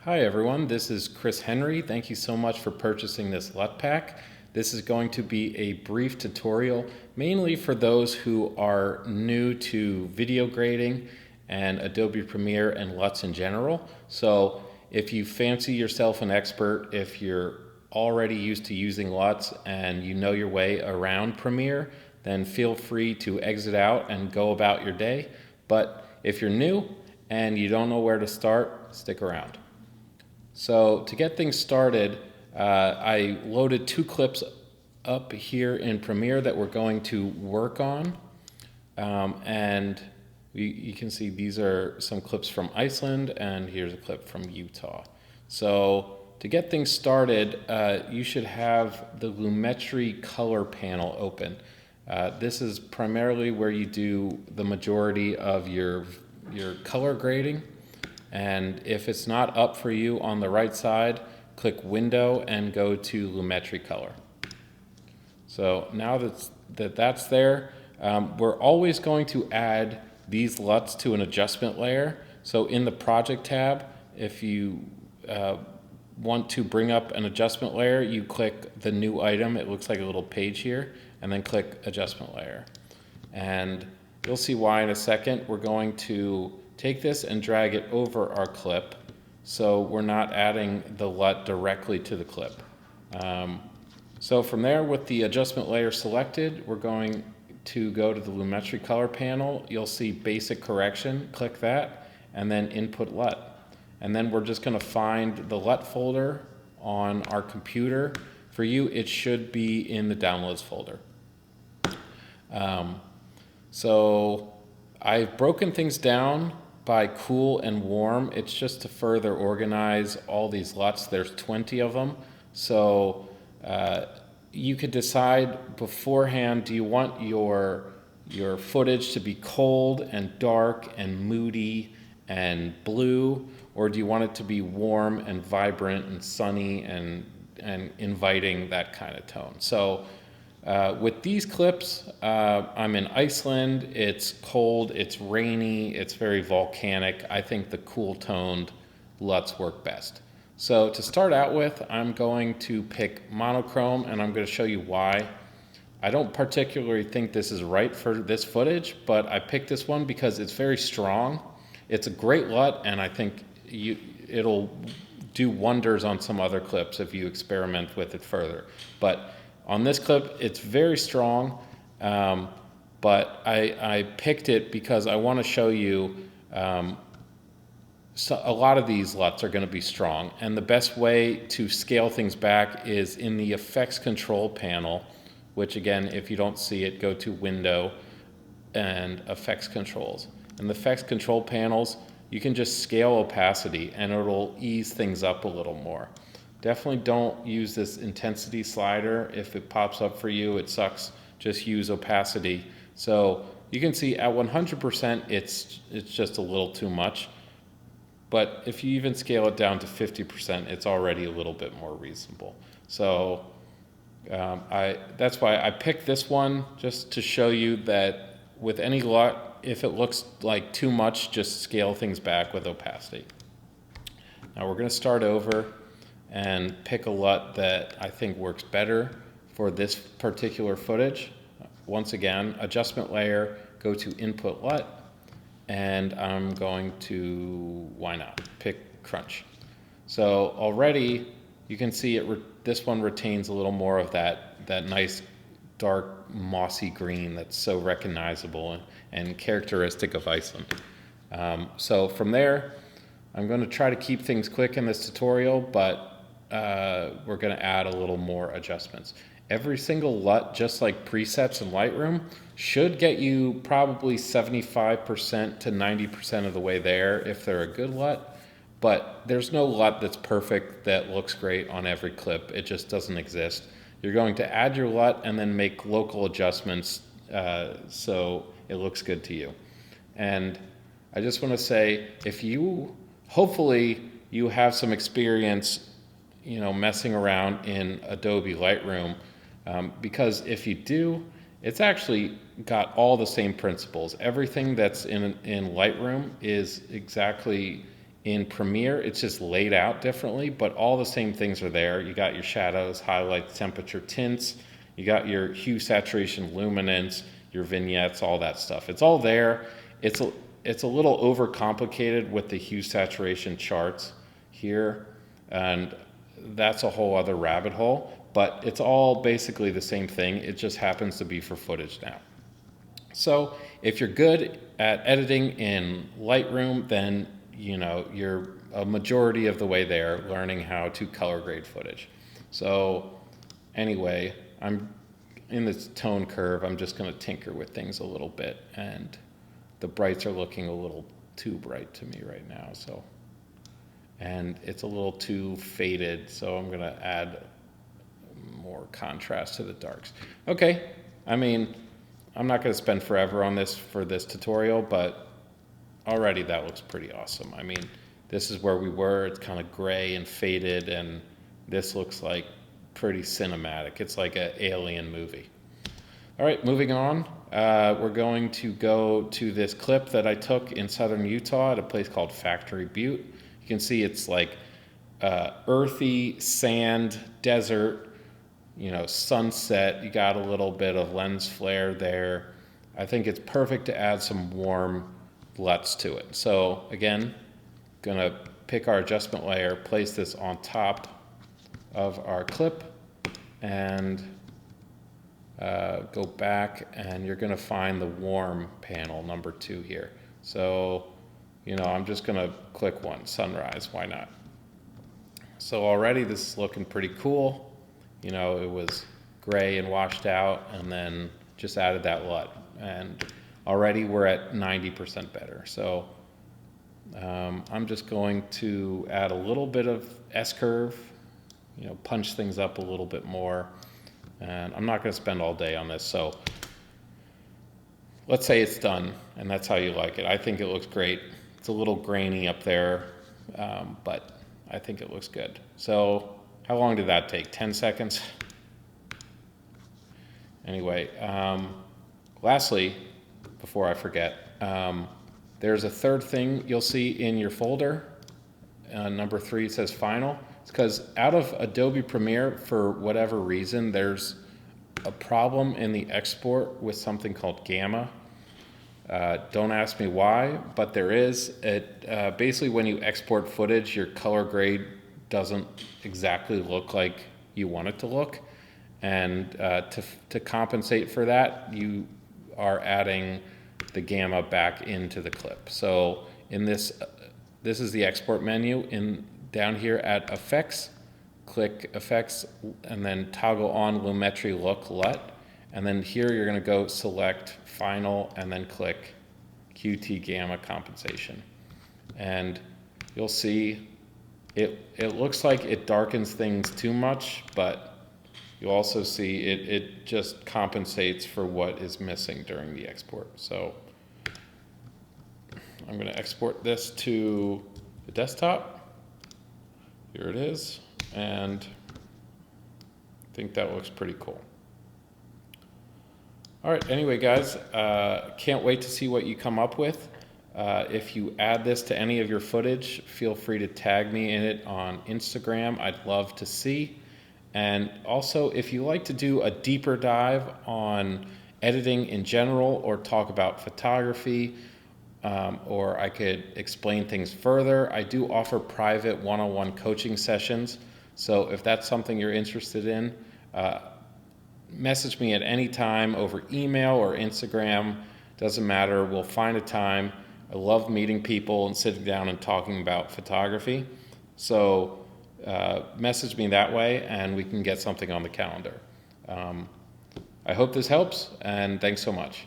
Hi everyone, this is Chris Henry. Thank you so much for purchasing this LUT pack. This is going to be a brief tutorial mainly for those who are new to video grading and Adobe Premiere and LUTs in general. So if you fancy yourself an expert, if you're already used to using LUTs and you know your way around Premiere, then feel free to exit out and go about your day. But if you're new and you don't know where to start, stick around. So to get things started, I loaded two clips up here in Premiere that we're going to work on. And you can see these are some clips from Iceland, and here's a clip from Utah. So to get things started, you should have the Lumetri color panel open. This is primarily where you do the majority of your color grading. And if it's not up for you on the right side, click Window and go to Lumetri Color. So now that's there, we're always going to add these LUTs to an adjustment layer. So in the Project tab, if you want to bring up an adjustment layer, you click the new item. It looks like a little page here, and then click Adjustment Layer. And you'll see why in a second. We're going to take this and drag it over our clip so we're not adding the LUT directly to the clip. So from there, with the adjustment layer selected, we're going to go to the Lumetri color panel. You'll see Basic Correction, click that, and then Input LUT. And then we're just going to find the LUT folder on our computer. For you, it should be in the Downloads folder. So I've broken things down by cool and warm. It's just to further organize all these LUTs. There's 20 of them. So you could decide beforehand, do you want your footage to be cold and dark and moody and blue, or do you want it to be warm and vibrant and sunny and inviting, that kind of tone? So with these clips, I'm in Iceland. It's cold, it's rainy, it's very volcanic. I think the cool toned LUTs work best. So to start out with, I'm going to pick monochrome, and I'm going to show you why. I don't particularly think this is right for this footage, but I picked this one because it's very strong. It's a great LUT, and I think it'll do wonders on some other clips if you experiment with it further. But on this clip, it's very strong, but I picked it because I want to show you so a lot of these LUTs are going to be strong, and the best way to scale things back is in the Effects Control panel, which again, if you don't see it, go to Window and Effects Controls. In the Effects Control panels, you can just scale opacity, and it'll ease things up a little more. Definitely don't use this intensity slider. If it pops up for you, it sucks. Just use opacity. So you can see at 100%, it's just a little too much. But if you even scale it down to 50%, it's already a little bit more reasonable. So that's why I picked this one, just to show you that with any LUT, if it looks like too much, just scale things back with opacity. Now we're going to start over and pick a LUT that I think works better for this particular footage. Once again, adjustment layer, go to Input LUT, and I'm going to, why not, pick Crunch. So already you can see this one retains a little more of that nice dark mossy green that's so recognizable and characteristic of Iceland. So from there, I'm going to try to keep things quick in this tutorial, but we're going to add a little more adjustments. Every single LUT, just like presets in Lightroom, should get you probably 75% to 90% of the way there if they're a good LUT. But there's no LUT that's perfect that looks great on every clip. It just doesn't exist. You're going to add your LUT and then make local adjustments so it looks good to you. And I just want to say, hopefully you have some experience messing around in Adobe Lightroom, because if you do, it's actually got all the same principles. Everything that's in Lightroom is exactly In Premiere, it's just laid out differently, but all the same things are there. You got your shadows, highlights, temperature, tints. You got your hue, saturation, luminance, your vignettes, all that stuff. It's all there. It's a little overcomplicated with the hue, saturation charts here, and that's a whole other rabbit hole, but it's all basically the same thing. It just happens to be for footage now. So if you're good at editing in Lightroom, then you're a majority of the way there, learning how to color grade footage. So anyway, I'm in this tone curve. I'm just going to tinker with things a little bit, and the brights are looking a little too bright to me right now. So, and it's a little too faded, so I'm going to add more contrast to the darks. Okay, I mean, I'm not going to spend forever on this for this tutorial, but already that looks pretty awesome. I mean, this is where we were. It's kind of gray and faded, and this looks like pretty cinematic. It's like an alien movie. All right, moving on. We're going to go to this clip that I took in southern Utah at a place called Factory Butte. You can see it's like earthy, sand, desert, sunset. You got a little bit of lens flare there. I think it's perfect to add some warm LUTs to it. So again, gonna pick our adjustment layer, place this on top of our clip, and go back, and you're gonna find the warm panel, number 2 here. So, I'm just gonna click one, sunrise, why not? So already this is looking pretty cool. It was gray and washed out, and then just added that LUT. And already we're at 90% better. So I'm just going to add a little bit of S-curve, punch things up a little bit more. And I'm not going to spend all day on this. So let's say it's done, and that's how you like it. I think it looks great. It's a little grainy up there, but I think it looks good. So how long did that take? 10 seconds? Anyway, lastly, before I forget, there's a third thing you'll see in your folder. Number 3 says Final. It's because out of Adobe Premiere, for whatever reason, there's a problem in the export with something called Gamma. Don't ask me why, but there is. Basically, when you export footage, your color grade doesn't exactly look like you want it to look. And to compensate for that, you are adding the Gamma back into the clip. So in this is the export menu. Down here at Effects, click Effects, and then toggle on Lumetri Look LUT. And then here you're going to go select Final, and then click QT Gamma Compensation. And you'll see it looks like it darkens things too much, but you'll also see it just compensates for what is missing during the export. So I'm going to export this to the desktop. Here it is, and I think that looks pretty cool. All right, anyway, guys, can't wait to see what you come up with. If you add this to any of your footage, feel free to tag me in it on Instagram. I'd love to see. And also, if you like to do a deeper dive on editing in general, or talk about photography, or I could explain things further, I do offer private one-on-one coaching sessions. So if that's something you're interested in, message me at any time over email or Instagram. Doesn't matter. We'll find a time. I love meeting people and sitting down and talking about photography. So message me that way, and we can get something on the calendar. I hope this helps, and thanks so much.